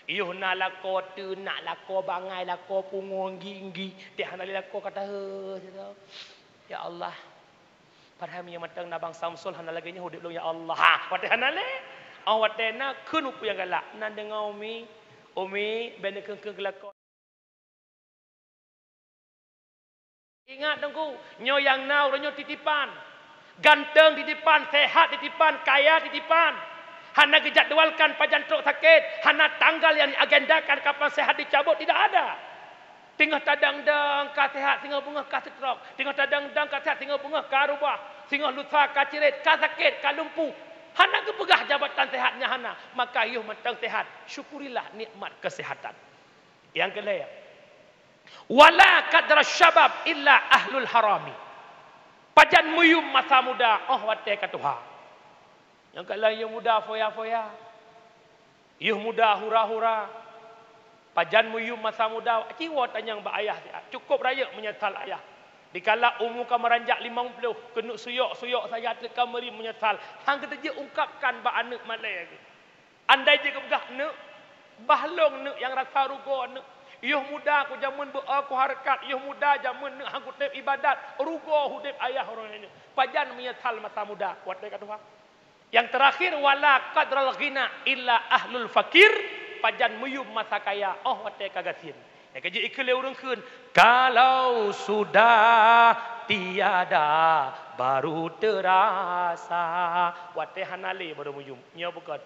Iuh na lako tu nak lako bangai lako pungung ginggi dia hanali lako kata ya Allah padahal yang matang nabang Samsul hana lagi nya hudip lu ya Allah ha wate hanale awate na kun upu yang galak nan dengar umi benda kengkeng lako ingat dongku nyo yang nau nyo titipan ganteng titipan sehat titipan kaya titipan hana dijadwalkan pajan truk sakit, hana tanggal yang diagendakan kapan sehat dicabut, tidak ada. Tengah tadang-dang ka sehat, tengah bunga ka stroke, tengah tadang-dang ka sehat, tengah bunga ka rubah, tengah lusa ka cirit, ka sakit, ka lumpuh. Hana kepegah jabatan sehatnya hana, maka yuh matang sehat. Syukurilah nikmat kesehatan. Yang kelima. Wala qadra syabab illa ahlul harami. Pajan muyum masa muda, oh wate ka Tuhan. Yang kalau yang muda foya-foya, yuh muda hura-hura, pajan muyum masa muda, ciwa tanyang ba ayah, cukup raya menyesal ayah. Dikala umur kamu meranjak 50, kena suyok-suyok saya teka meri menyesal. Hang kita je ungkapkan ba anak malai lagi. Andai je kebegah nak, bahlong nak yang rasa rugo nak. Yuh muda aku jamun aku harakat, yuh muda jamun nak hang kutip ibadat, rugo hudip ayah orang ini. Pajan menyesal masa muda, kuat dekat Tuhan. Yang terakhir wala qadral ghina illa ahlul fakir pajan muyub masa kaya oh wate kagasin ya keje ikle urang keun kalau sudah tiada baru terasa wate hanale baru muyum nya bukan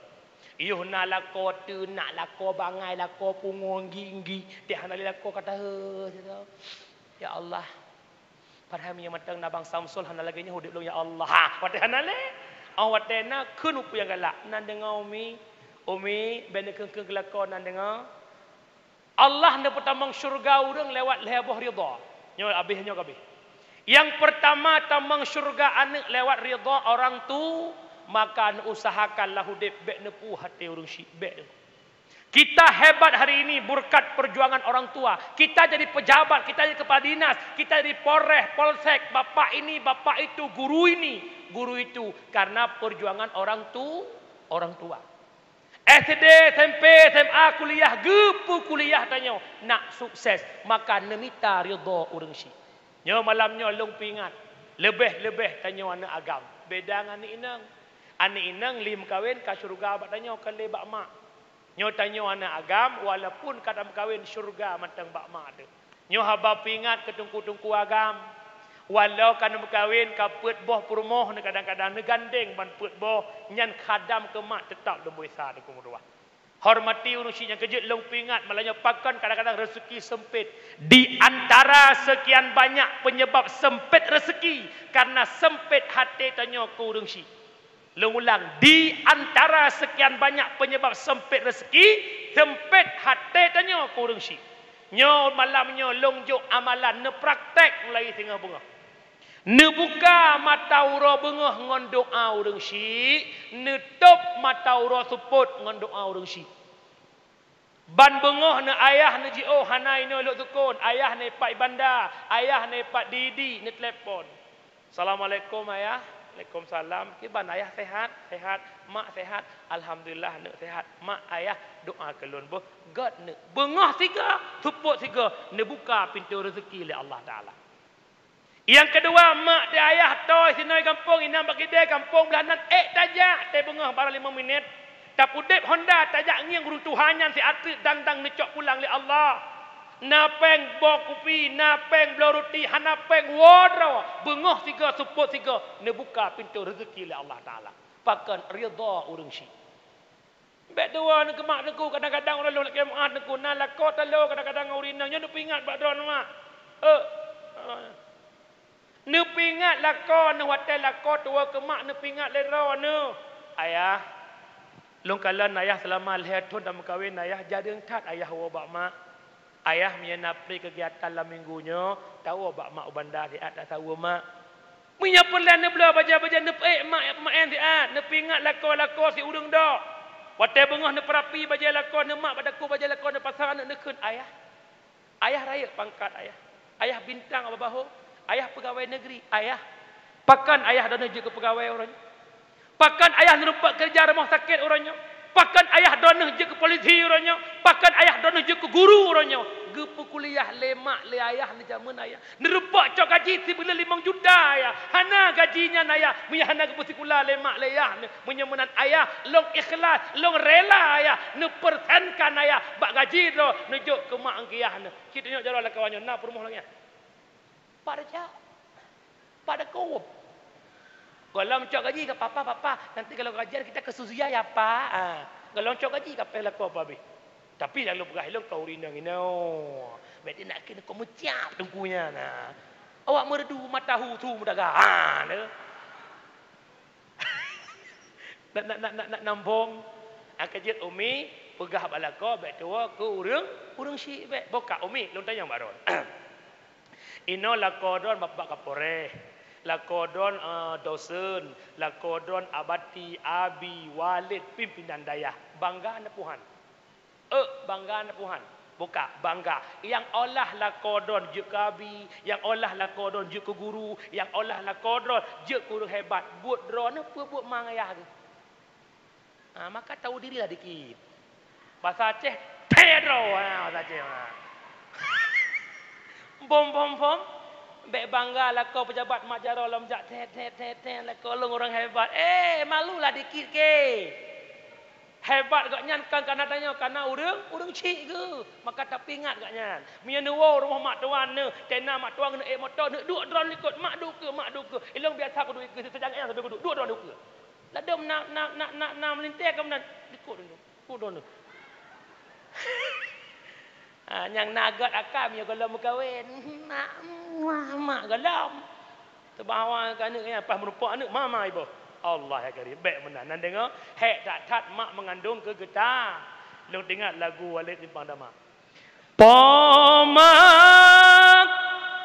iuh na lako tu nak lako bangai lako pungung ginggi dia hanale lako kata ya Allah padahal yang matang nabang Samsul hana lagi nya hudip lu ya Allah ha wate hanale awate na kun upu yang galak nan dengar umi benda kengkeng kelakon nan dengar Allah hendak pertamang syurga urang lewat leheboh ridha nyo habisnya kabeh yang pertama tamang syurga anak lewat ridha orang tu maka usahakanlah hudip bek nepu hati urang syik bek kita hebat hari ini berkat perjuangan orang tua. Kita jadi pejabat, kita jadi kepala dinas, kita jadi polres, polsek, bapak ini, bapak itu, guru ini, guru itu. Karena perjuangan orang tua. SD, SMP, SMA, kuliah, gepu kuliah tanya. Nak sukses, maka nemita ridha urang syik. Nyo malamnya long pingat. Lebih-lebih tanya anak agam. Beda dengan anak inang. Anak inang lim kawin ka syurga abak tanya kan lebak mak. Nyo tanya anak agam walaupun kadang kawin syurga matang bak mak tu. Nyo haba pingat ke tungku-tungku agam. Walau kadang kawin ka peut boh perumoh ne kadang-kadang ne gandeng ban peut boh nyan khadam ke mak tetap lemboi sa de kumurwa. Hormati urusinya kejut long pingat malahnya pakan kadang-kadang rezeki sempit. Di antara sekian banyak penyebab sempit rezeki karena sempit hati tanya ku urang si. Ulang di antara sekian banyak penyebab sempit rezeki sempit hati tanya ku urang si. Nyo malamnya longjuk amalan ne praktek mulai tengah bunga. Ne buka mata ura bengah ngon doa urang si, ne top mata ura suput ngon doa urang si. Ban bengah ne ayah ne jio hanai ne lok tukun, ayah ne pak bandar, ayah ne pak didi ne telefon. Assalamualaikum ayah. Waalaikumsalam. Kiban ayah sehat? Sehat. Mak sehat? Alhamdulillah nak sehat. Mak ayah doa kelun boh. God nak bengah tiga, support tiga, nak buka pintu rezeki oleh Allah Taala. Yang kedua, mak dan ayah toy sinoi kampung inam bagi dia kampung belanan tajak teh bengah bara 5 minit. Tak pudip Honda tajak ngiang guru Tuhannya si atlet dang-dang necok pulang oleh Allah. Napeng bawa kopi, napeng belah roti, hanapeng wadra. Bengah tiga, support tiga. Ni buka pintu rezeki oleh Allah Ta'ala. Pakan ridha urang si. Bek dua ni kemak neku, kadang-kadang orang lelak kemak neku. Nah lakot talo, kadang-kadang orang inang. Dia pingat bak drone mak. Ni pingat lakot, ni hotel lakot, tua kemak ni pingat lera ni. Ayah, lungkalan ayah selama lihat tu dalam kahwin ayah, jadi engkat ayah wabak mak. Ayah menyenapi kegiatan dalam minggunya, tahu bak mak bandar dia tak tahu mak. Punya pelan ne bela baca-baca ne mak yang dia, ne pingat lako si urang dak. Watai bengah ne perapi baca lako ne mak padaku baca lako ne pasal anak ne keun ayah. Ayah raya pangkat ayah. Ayah bintang apa bahu? Ayah pegawai negeri, ayah. Pakan ayah dan je ke pegawai orangnya. Pakan ayah nerempak kerja rumah sakit orangnya. Pakan ayah donah je ke polisi orangnya. Pakan ayah donah je ke guru orangnya. Gepu kuliah lemak le ayah ni zaman ayah. Nerepak cok gaji sebila 5 juta ayah. Hana gajinya ayah. Munya hana gepu sekolah lemak le ayah. Munya menan ayah. Long ikhlas. Long rela ayah. Ne persenkan ayah. Bak gaji lo. Nejuk ke mak angkiyah. Kita nyok jalan lah kawannya. Nak perumuh lagi. Pada cak. Pada kau. Kalau mencok gaji ke papa. Nanti kalau gajian kita ke Suzuya ya pak. Kalau mencok gaji ke apa laku apa habis. Tapi lalu berahilung kau rinang ini. Berarti nak kena kau meciap tengkunya. Nah. Awak merdu matahu tu mudaga. Nak nambung. Kejut umi. Pegah balako. Baik tua ke urang syik baik. Boka umi. Lu tanya baron. Ino lakodon bapak kapore. Lakodon dosen. Lakodon abati, abi, walid, pimpinan dayah. Bangga anak Tuhan. Bangga anak Tuhan. Buka, bangga. Yang olah lakodon je kabi. Yang olah lakodon je ke guru. Yang olah lakodon je guru hebat. Buat drone apa buat mangayah ke. Maka tahu diri lah dikit. Bahasa Aceh, tedro. Bahasa Aceh. Bom. Bek bangga lah kau pejabat mak jaro lam jak ten lah kau orang hebat. Malulah dikit ke. Hebat gak nyan kan kana tanya kana urang cik ke. Maka tak pingat gak nyan. Mia nuwo rumah mak tuan ne, tena mak tuan ne motor ne duk drone ikut mak duk ke. Ilong biasa ku duk ke sejang sampai ku duk drone duk ke. Ladom nak melintir ke menan ikut dulu. Ku drone. Yang nagat akam ya kalau berkahwin. Mak galam. Terbawa kan anak pas merupak anak mama ibu. Allah ya karim. Baik benar. Nan dengar hek tak tat mak mengandung ke getah. Lu dengar lagu Walid Simpang Dama. Pomak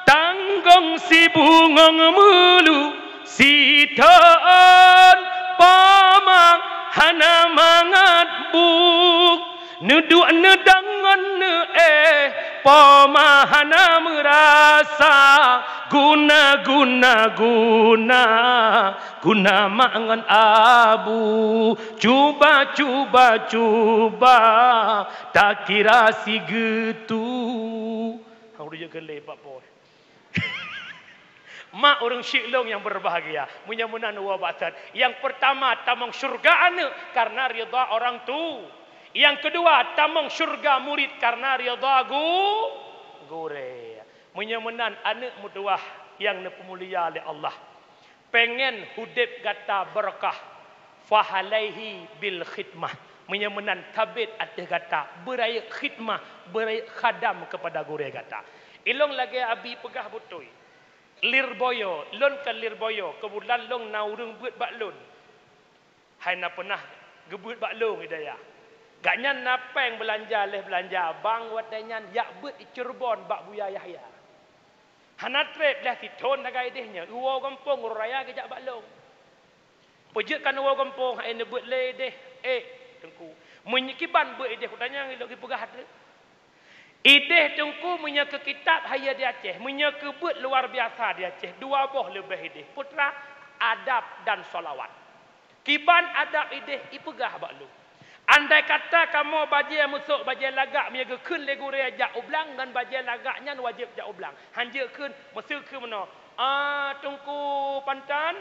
tanggung si bungong mulu si ton pomak hana mangat buk neduk nedangan ne pemahana merasa guna mangan abu cuba tak kira si gitu hang dia gelai pak boy mak orang syiklong yang berbahagia munya-munan wabatan yang pertama tamang syurga anak karena ridha orang tu. Yang kedua, tamang syurga murid karena ridha gure. Menyemenan anak muduah yang nepemulia oleh Allah. Pengen hudip kata berkah. Fahalaihi bil khidmah. Menyemenan tabit ada kata. Beraya khidmah. Beraya khadam kepada gure kata. Ilong lagi abi pegah butui. Lirboyo. Lon kan lirboyo. Kemudian long naurung buat baklun. Hai na pernah gebut baklung hidayah. Gaknya napeng belanja bang wadanyan yak bet Cirebon bak Buya Yahya. Hana trip dah titon nagai dehnya. Uwa kampung raya kejak baklong. Pejekkan uwa kampung hai ne bet le deh. Tengku. Menyikiban bet deh kutanya ngilok ki pegah de. Ideh tengku munya ke kitab haya di Aceh, munya ke bet luar biasa di Aceh. 2 boh lebih ideh. Putra adab dan solawat. Kiban adab ideh ipegah baklong. Andai kata kamu bajai musuk bajai lagak menjaga kun legu rea jak ublang dan bajai lagaknya wajib jak ublang. Hanja kun mesir ke mana? Tungku pantan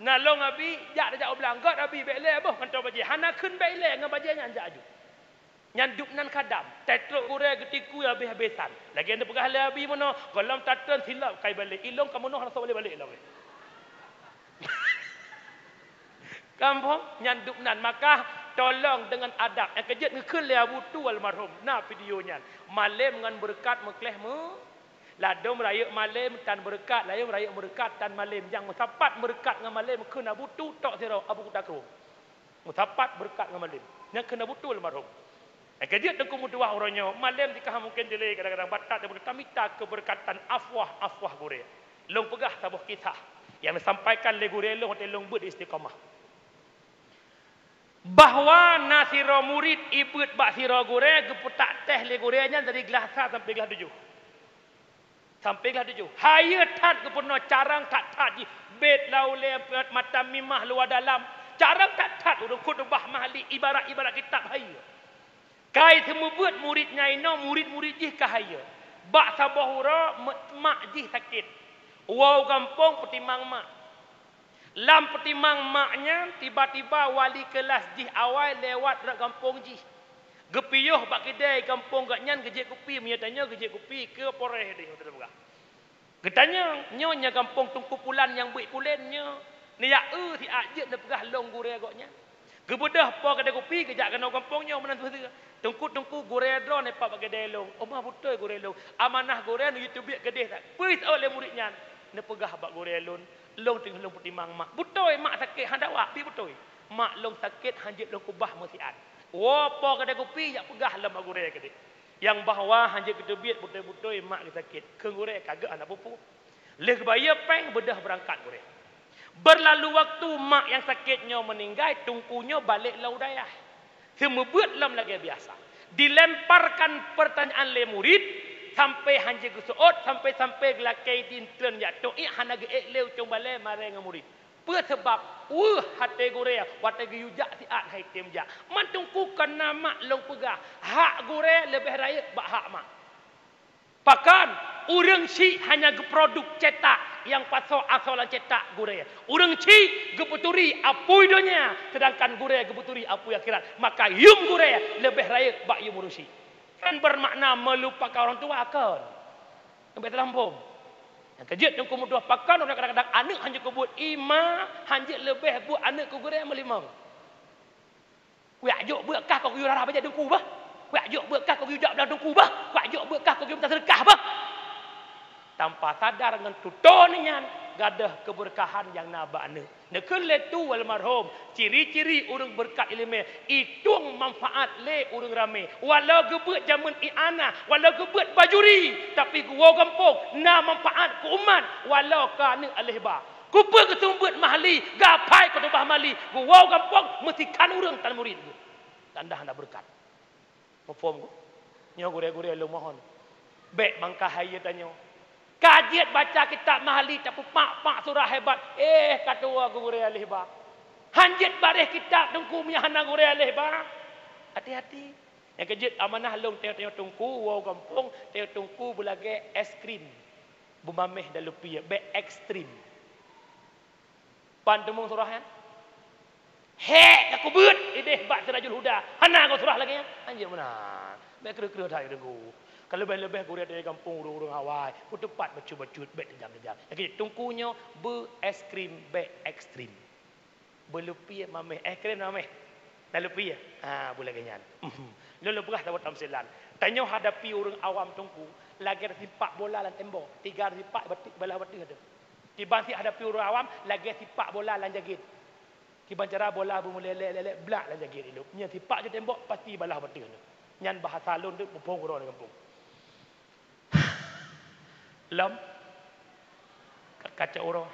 nalong abi jak jak ublang. God abi bele boh kantau bajai. Hana kun bele ngam bajai nya jak aju. Nyanduk nan kadam. Tetruk ure getiku habis-habisan. Lagi anda pegah le abi mana? Kalau tatan silap kai balik. Ilong kamu noh rasa balik lah. Kampung nyanduk nan maka tolong dengan adab. Yang kejut ngekun le Abu Tu almarhum. Nah videonya. Malam dengan berkat meklehmu. Ladom raya malam tan berkat. Layum raya berkat tan malam. Yang musapat berkat dengan malam. Ngekun Abu Tu tok sirau Abu Kutakru. Musapat berkat dengan malam. Yang kena Abu Tu almarhum. Yang kejut tengku muduah orangnya. Malam jika mungkin delay kadang-kadang batat. Dia berkata minta keberkatan afwah gure. Long pegah tabuh kisah. Yang disampaikan le gure long hotel long bud istiqamah. Bahawa nasiro murid ibut bak siro gure geputak teh le gurenya dari gelas 1 sampai gelas 7. Sampai gelas 7. Haya tat kepuno carang tak ji bet lau le mata mimah luar dalam Cara tak tat urang khutbah mahli ibarat-ibarat kitab haya. Kai semua buat murid nyaino murid-murid jih kahaya. Bak sabahura mak jih sakit. Wow kampung petimang mak. Lam petimang maknya tiba-tiba wali kelas jih awal lewat rak kampung jih. Gepiyuh bak kedai kampung gak nyan gejek kopi menyatanya gejek kopi ke poreh dia terbuka. Getanya nyonya kampung tungku pulan yang buik pulennya. Ni ya si ajit na pegah long gure agaknya. Gebedah po kedai kopi kejak kena kampungnya menantu tu. Tungku gure dro ne pak kedai long. Omah betul gure long. Amanah gure nu YouTube kedai tak. Puis oleh muridnya. Ne pegah bak gure long. Long tengah long petimang mak. Betul mak sakit handawa bi betul. Mak long sakit hanjit long kubah musian. Po kedai kopi yak pegah lam gure kedai. Yang bahawa hanjit kedebit betul-betul mak sakit. Kengure kagak anak pupu. Leh baya peng bedah berangkat gure. Berlalu waktu mak yang sakitnya meninggal, tungkunya balik laudayah. Semua buat lam lagi biasa. Dilemparkan pertanyaan le murid sampai hanjir kesuot sampai gelakai dinten jatuh hana ge leu combale mare dengan murid. Pu sebab hati gure wate ge yujak siat hai temja. Man tungku kena mak long pegah. Hak gure lebih raya bak hak mak. Bahkan urang si hanya ge produk cetak yang pasal asalan cetak gure. Urang si geputuri apui dunia sedangkan gure geputuri apui akhirat. Maka yum gure lebih raya bak yum urusi. Kan bermakna melupakan orang tua kan. Sampai terlampau. Yang kejut yang kemudian pakan orang kadang-kadang anak hanya kebut ima hanya lebih buat anak ku gure melimang. Kuyak jok berkah kau kuyur arah baca dengku bah. Kuyak jok berkah kau kuyur dalam dengku bah. Kuyak jok berkah kau kuyur minta sedekah bah. Tanpa sadar dengan tutonian gadah keberkahan yang nabak ne. Nekun letu wal marhum ciri-ciri urang berkat ilmu itung manfaat le urang ramai. Walau gebet zaman i'anah, walau gebet bajuri, tapi gua kampung na manfaat ku umat walau kana alihba. Ku pe ketumbut mahli, gapai ketubah mahli, gua kampung mesti kan urang tan murid. Tanda hendak berkat. Mafhum ku? Nyo gure-gure lu mohon. Bek bangkah haya tanyo. Kajiat baca kitab mahali tapi pak surah hebat. Kata aku gure alih ba. Hanjit bareh kitab tungku punya hana gure alih ba. Hati-hati. Yang kejut amanah long tengok tungku wow kampung tengok tungku belage es krim. Bumameh dan lupi be ekstrim. Pan temung surah kan? Aku buat ideh bak Sirajul Huda. Hana kau surah lagi ya? Anjir mana? Be kira-kira thai tungku. Kalau lebih-lebih gurih dari kampung urung-urung Hawaii, ku tepat bacut-bacut, baik tejam-tejam. Jadi tungkunya es krim baik ekstrim. Berlupi mameh es krim mameh. Tak lupi ya? Boleh ganyan. Lalu berah tahu tamsilan. Tanya hadapi orang awam tungku, lagi sipak bola lan tembok, 3 sipak belah betul ada. Tiba si hadapi orang awam, lagi sipak bola lan jagit. Tiba cara bola bermulai blak lan jagit itu. Nya sipak je tembok pasti balah betul ada. Nyan bahasa lun tu pupung orang kampung. Lam kaca orang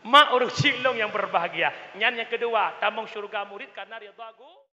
mak urus silong yang berbahagia. Yang kedua tamang syurga murid karena ridha guru.